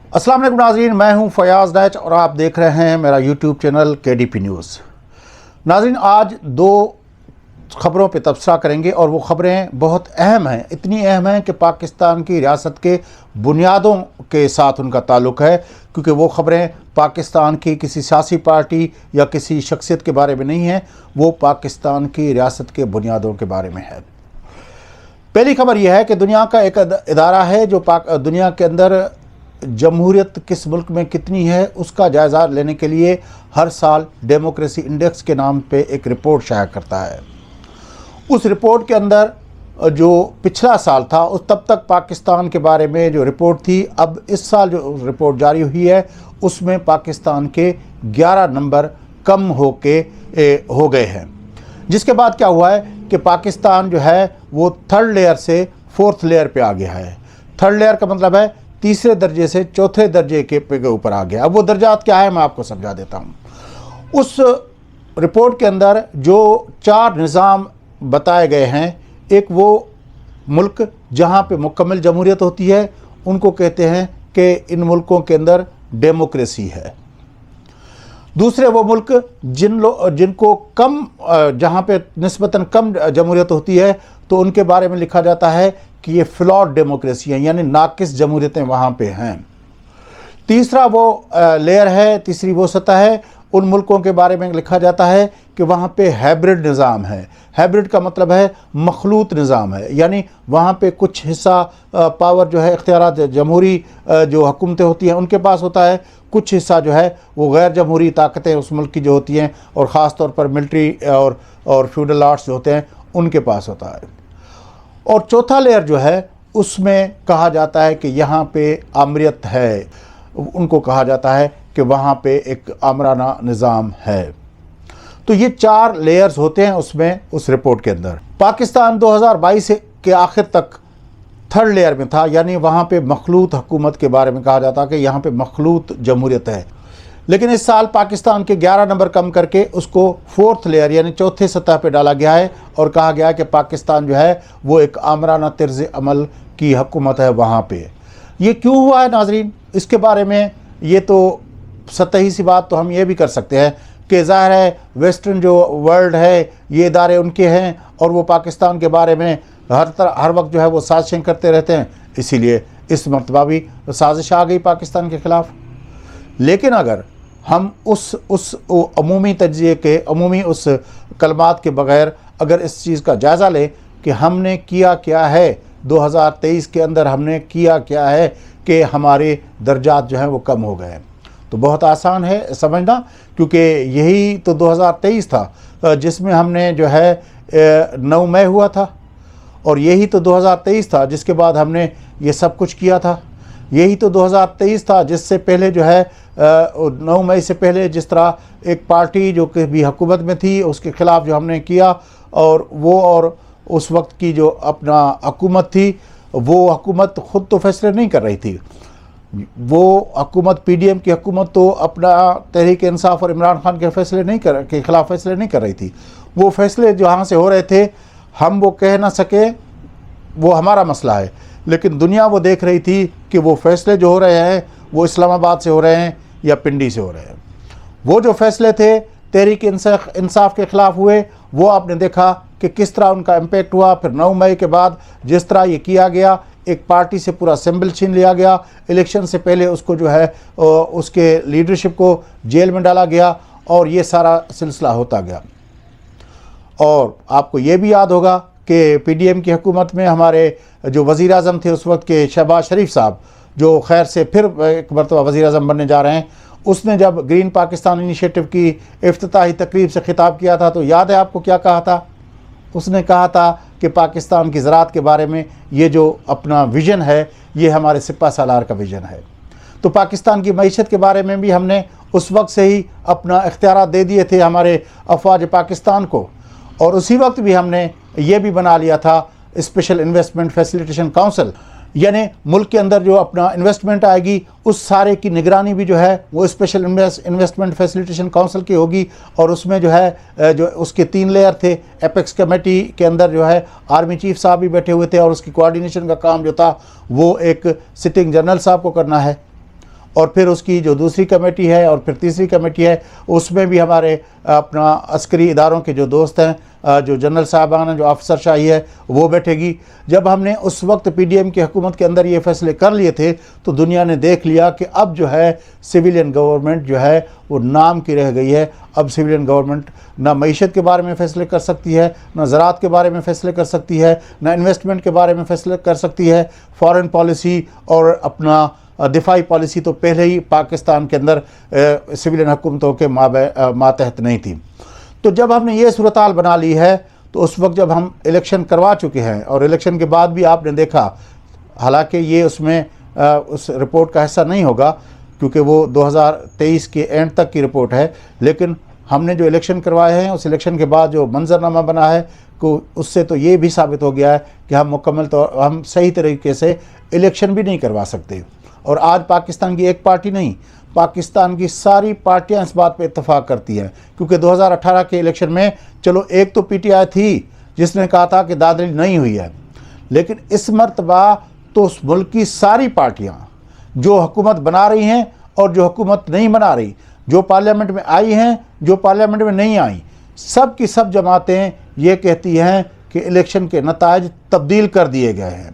अस्सलाम वालेकुम नाज़रीन, मैं हूं फयाज़ डैच और आप देख रहे हैं मेरा यूट्यूब चैनल KDP न्यूज़। नाज़रीन, आज दो ख़बरों पे तबसरा करेंगे और वो ख़बरें बहुत अहम हैं, इतनी अहम हैं कि पाकिस्तान की रियासत के बुनियादों के साथ उनका ताल्लुक़ है, क्योंकि वो ख़बरें पाकिस्तान की किसी सियासी पार्टी या किसी शख्सियत के बारे में नहीं हैं, वो पाकिस्तान की रियासत के बुनियादों के बारे में है। पहली खबर यह है कि दुनिया का एक इदारा है जो दुनिया के अंदर जमहूरियत किस मुल्क में कितनी है उसका जायज़ा लेने के लिए हर साल डेमोक्रेसी इंडेक्स के नाम पे एक रिपोर्ट शाया करता है। उस रिपोर्ट के अंदर जो पिछला साल था उस तब तक पाकिस्तान के बारे में जो रिपोर्ट थी, अब इस साल जो रिपोर्ट जारी हुई है उसमें पाकिस्तान के 11 नंबर कम हो गए हैं। जिसके बाद क्या हुआ है कि पाकिस्तान जो है वो थर्ड लेयर से फोर्थ लेयर पे आ गया है। थर्ड लेयर का मतलब है तीसरे दर्जे से चौथे दर्जे के ऊपर आ गया। अब वो दर्जात क्या है मैं आपको समझा देता हूँ। उस रिपोर्ट के अंदर जो 4 निज़ाम बताए गए हैं, एक वो मुल्क जहाँ पे मुकम्मल जमहूरियत होती है, उनको कहते हैं कि इन मुल्कों के अंदर डेमोक्रेसी है। दूसरे वो मुल्क जिनको कम जहाँ पे निस्बतन कम जमहूरियत होती है तो उनके बारे में लिखा जाता है कि ये फ्लॉड डेमोक्रेसी है, यानी नाकिस जमहूरियतें वहाँ पे हैं। तीसरा वो लेयर है, तीसरी वो सतह है, उन मुल्कों के बारे में लिखा जाता है कि वहाँ पे हाइब्रिड निज़ाम है। हाइब्रिड का मतलब है मखलूत निज़ाम है, यानी वहाँ पे कुछ हिस्सा पावर जो है इख्तियारात जमहूरी जो हुकूमतें होती हैं उनके पास होता है, कुछ हिस्सा जो है वो गैर जमहूरी ताकतें उस मुल्क की जो होती हैं और ख़ास तौर पर मिलिट्री और फ्यूडल आर्ट्स जो होते हैं उनके पास होता है। और चौथा लेयर जो है उसमें कहा जाता है कि यहाँ पे आमरीत है, उनको कहा जाता है कि वहाँ पे एक आमराना निज़ाम है। तो ये 4 लेयर्स होते हैं उसमें उस रिपोर्ट के अंदर। पाकिस्तान 2022 के आखिर तक थर्ड लेयर में था, यानी वहाँ पे मखलूत हुकूमत के बारे में कहा जाता कि यहाँ पे मखलूत जमहूरियत है। लेकिन इस साल पाकिस्तान के 11 नंबर कम करके उसको फोर्थ लेयर यानी चौथे सतह पे डाला गया है और कहा गया है कि पाकिस्तान जो है वो एक आमराना तर्ज़ अमल की हुकूमत है वहाँ पे। ये क्यों हुआ है नाज़रीन, इसके बारे में ये तो सतही सी बात तो हम ये भी कर सकते हैं कि ज़ाहिर है वेस्टर्न जो वर्ल्ड है ये इदारे उनके हैं और वो पाकिस्तान के बारे में हर वक्त जो है वो साजिशें करते रहते हैं, इसीलिए इस मरतबा भी साजिश आ गई पाकिस्तान के ख़िलाफ़। लेकिन अगर हम उस अमूमी तज्ज़िये के अमूमी उस कलमात के बग़ैर अगर इस चीज़ का जायज़ा लें कि हमने किया क्या है 2023 के अंदर, हमने किया क्या है कि हमारे दर्जात जो हैं वो कम हो गए हैं, तो बहुत आसान है समझना, क्योंकि यही तो 2023 था जिसमें हमने जो है 9 मई हुआ था और यही तो 2023 था जिसके बाद हमने ये सब कुछ किया था। यही तो 2023 था जिससे पहले जो है 9 मई से पहले जिस तरह एक पार्टी जो कि भी हुकूमत में थी उसके ख़िलाफ़ जो हमने किया और उस वक्त की जो अपना हुकूमत थी वो हुकूमत ख़ुद तो फैसले नहीं कर रही थी, वो हुकूमत PDM की हुकूमत तो अपना तहरीक इंसाफ और इमरान खान के ख़िलाफ़ फैसले नहीं कर रही थी। वो फैसले जहाँ से हो रहे थे हम वो कह ना सके, वो हमारा मसला है, लेकिन दुनिया वो देख रही थी कि वो फ़ैसले जो हो रहे हैं वो इस्लामाबाद से हो रहे हैं या पिंडी से हो रहे हैं। वो जो फ़ैसले थे तहरीक इंसाफ के ख़िलाफ़ हुए, वो आपने देखा कि किस तरह उनका इम्पेक्ट हुआ। फिर 9 मई के बाद जिस तरह ये किया गया, एक पार्टी से पूरा सिंबल छीन लिया गया, इलेक्शन से पहले उसको जो है उसके लीडरशिप को जेल में डाला गया और ये सारा सिलसिला होता गया। और आपको ये भी याद होगा कि PDM की हुकूमत में हमारे जो वज़ीर आज़म थे उस वक्त के शहबाज शरीफ साहब, जो खैर से फिर एक मरतबा वज़ीर आज़म बनने जा रहे हैं, उसने जब ग्रीन पाकिस्तान इनिशिएटिव की इफ्तिताही तकरीब से ख़िताब किया था तो याद है आपको क्या कहा था? उसने कहा था कि पाकिस्तान की ज़राअत के बारे में ये जो अपना विज़न है ये हमारे सिपा सालार का विज़न है। तो पाकिस्तान की मईशत के बारे में भी हमने उस वक्त से ही अपना इख्तियारात दे दिए थे हमारे अफवाज पाकिस्तान को, और उसी वक्त भी हमने ये भी बना लिया था स्पेशल इन्वेस्टमेंट फैसिलिटेशन काउंसिल, यानी मुल्क के अंदर जो अपना इन्वेस्टमेंट आएगी उस सारे की निगरानी भी जो है वो स्पेशल इन्वेस्टमेंट फैसिलिटेशन काउंसिल की होगी। और उसमें जो है जो उसके 3 लेयर थे, एपेक्स कमेटी के अंदर जो है आर्मी चीफ साहब भी बैठे हुए थे और उसकी कोऑर्डिनेशन का काम जो था वो एक सिटिंग जनरल साहब को करना है। اور پھر اس کی جو دوسری کمیٹی ہے اور پھر تیسری کمیٹی ہے، اس میں بھی ہمارے اپنا عسکری اداروں کے جو دوست ہیں، جو جنرل صاحبان ہیں، جو آفیسر شاہی ہے، وہ بیٹھے گی۔ جب ہم نے اس وقت پی ڈی ایم کی حکومت کے اندر یہ فیصلے کر لیے تھے تو دنیا نے دیکھ لیا کہ اب جو ہے سویلین گورنمنٹ جو ہے وہ نام کی رہ گئی ہے۔ اب سویلین گورنمنٹ نہ معیشت کے بارے میں فیصلے کر سکتی ہے، نہ زراعت کے بارے میں فیصلے کر سکتی ہے، نہ انویسٹمنٹ کے بارے میں فیصلے کر سکتی ہے۔ فارن پالیسی اور اپنا دفاعی پالیسی تو پہلے ہی پاکستان کے اندر سویلین حکومتوں کے ماتحت نہیں تھی۔ تو جب ہم نے یہ صورتحال بنا لی ہے تو اس وقت جب ہم الیکشن کروا چکے ہیں اور الیکشن کے بعد بھی آپ نے دیکھا، حالانکہ یہ اس میں اس رپورٹ کا حصہ نہیں ہوگا کیونکہ وہ 2023 کے اینڈ تک کی رپورٹ ہے، لیکن ہم نے جو الیکشن کروائے ہیں اس الیکشن کے بعد جو منظرنامہ بنا ہے اس سے تو یہ بھی ثابت ہو گیا ہے کہ ہم صحیح طریقے سے الیکشن بھی نہیں کروا سکتے۔ اور آج پاکستان کی ایک پارٹی نہیں، پاکستان کی ساری پارٹیاں اس بات پہ اتفاق کرتی ہیں، کیونکہ 2018 کے الیکشن میں چلو ایک تو پی ٹی آئی تھی جس نے کہا تھا کہ دادری نہیں ہوئی ہے، لیکن اس مرتبہ تو اس ملک کی ساری پارٹیاں جو حکومت بنا رہی ہیں اور جو حکومت نہیں بنا رہی، جو پارلیمنٹ میں آئی ہیں، جو پارلیمنٹ میں نہیں آئیں، سب کی سب جماعتیں یہ کہتی ہیں کہ الیکشن کے نتائج تبدیل کر دیے گئے ہیں۔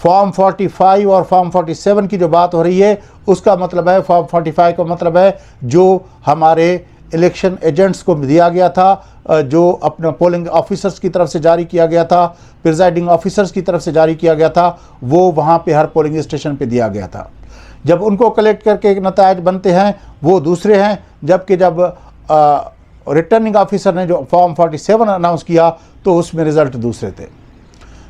فارم 45 اور فارم 47 کی جو بات ہو رہی ہے اس کا مطلب ہے، فارم 45 کا مطلب ہے جو ہمارے الیکشن ایجنٹس کو دیا گیا تھا، جو اپنا پولنگ آفیسرز کی طرف سے جاری کیا گیا تھا، پریزائڈنگ آفیسرز کی طرف سے جاری کیا گیا تھا، وہ وہاں پہ ہر پولنگ اسٹیشن پہ دیا گیا تھا۔ جب ان کو کلیکٹ کر کے نتائج بنتے ہیں وہ دوسرے ہیں، جبکہ جب ریٹرننگ آفیسر نے جو فارم 47 اناؤنس کیا تو اس میں رزلٹ دوسرے تھے۔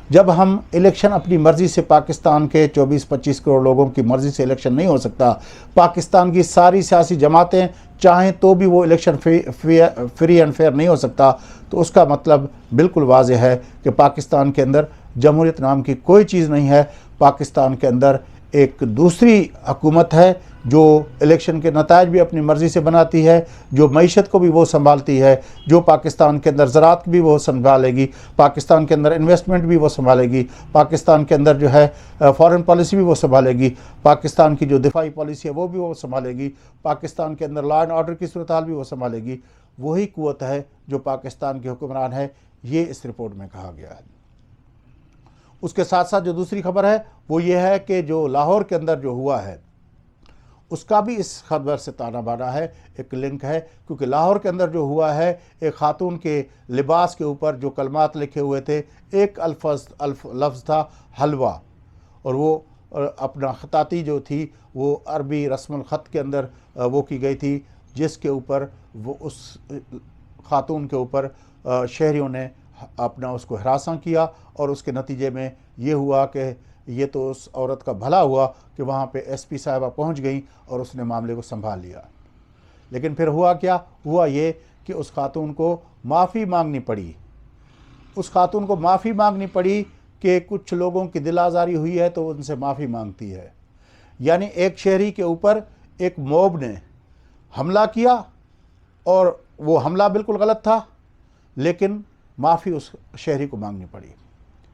جب ہم الیکشن اپنی مرضی سے، پاکستان کے 24-25 کروڑ لوگوں کی مرضی سے الیکشن نہیں ہو سکتا، پاکستان کی ساری سیاسی جماعتیں چاہیں تو بھی وہ الیکشن فری اینڈ فیئر نہیں ہو سکتا، تو اس کا مطلب بالکل واضح ہے کہ پاکستان کے اندر جمہوریت نام کی کوئی چیز نہیں ہے۔ پاکستان کے اندر ایک دوسری حکومت ہے جو الیکشن کے نتائج بھی اپنی مرضی سے بناتی ہے، جو معیشت کو بھی وہ سنبھالتی ہے، جو پاکستان کے اندر زراعت بھی وہ سنبھالے گی، پاکستان کے اندر انویسٹمنٹ بھی وہ سنبھالے گی، پاکستان کے اندر جو ہے فارن پالیسی بھی وہ سنبھالے گی، پاکستان کی جو دفاعی پالیسی ہے وہ بھی وہ سنبھالے گی، پاکستان کے اندر لا اینڈ آرڈر کی صورتحال بھی وہ سنبھالے گی۔ وہی قوت ہے جو پاکستان کے حکمران ہے، یہ اس رپورٹ میں کہا گیا ہے۔ اس کے ساتھ ساتھ جو دوسری خبر ہے وہ یہ ہے کہ جو لاہور کے اندر جو ہوا ہے اس کا بھی اس خبر سے تانا بانا ہے، ایک لنک ہے، کیونکہ لاہور کے اندر جو ہوا ہے ایک خاتون کے لباس کے اوپر جو کلمات لکھے ہوئے تھے، ایک لفظ تھا حلوہ، اور وہ اپنا خطاطی جو تھی وہ عربی رسم الخط کے اندر وہ کی گئی تھی، جس کے اوپر وہ اس خاتون کے اوپر شہریوں نے اپنا اس کو ہراساں کیا، اور اس کے نتیجے میں یہ ہوا کہ یہ تو اس عورت کا بھلا ہوا کہ وہاں پہ ایس پی صاحبہ پہنچ گئیں اور اس نے معاملے کو سنبھال لیا۔ لیکن پھر ہوا کیا؟ ہوا یہ کہ اس خاتون کو معافی مانگنی پڑی۔ اس خاتون کو معافی مانگنی پڑی کہ کچھ لوگوں کی دل آزاری ہوئی ہے تو ان سے معافی مانگتی ہے۔ یعنی ایک شہری کے اوپر ایک موب نے حملہ کیا اور وہ حملہ بالکل غلط تھا، لیکن معافی اس شہری کو مانگنی پڑی۔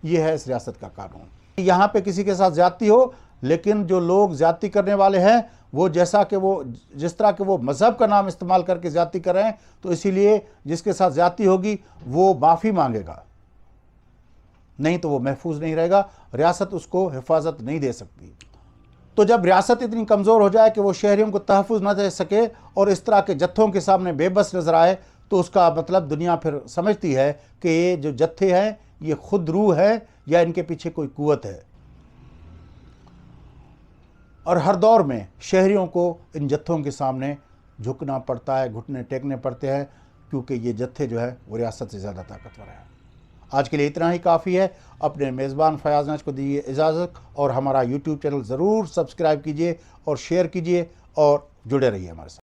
یہ ہے اس ریاست کا قانون۔ یہاں پہ کسی کے ساتھ زیادتی ہو، لیکن جو لوگ زیادتی کرنے والے ہیں وہ جس طرح کہ وہ مذہب کا نام استعمال کر کے زیادتی کر رہے ہیں، تو اسی لیے جس کے ساتھ زیادتی ہوگی وہ معافی مانگے گا، نہیں تو وہ محفوظ نہیں رہے گا، ریاست اس کو حفاظت نہیں دے سکتی۔ تو جب ریاست اتنی کمزور ہو جائے کہ وہ شہریوں کو تحفظ نہ دے سکے اور اس طرح کے جتھوں کے سامنے بے بس نظر آئے، تو اس کا مطلب دنیا پھر سمجھتی ہے کہ یہ جو جتھے ہیں یہ خود روح ہے یا ان کے پیچھے کوئی قوت ہے۔ اور ہر دور میں شہریوں کو ان جتھوں کے سامنے جھکنا پڑتا ہے، گھٹنے ٹیکنے پڑتے ہیں، کیونکہ یہ جتھے جو ہے وہ ریاست سے زیادہ طاقتور ہیں۔ آج کے لیے اتنا ہی کافی ہے۔ اپنے میزبان فیاض ناج کو دیجیے اجازت، اور ہمارا یوٹیوب چینل ضرور سبسکرائب کیجیے اور شیئر کیجیے اور جڑے رہیے ہمارے ساتھ۔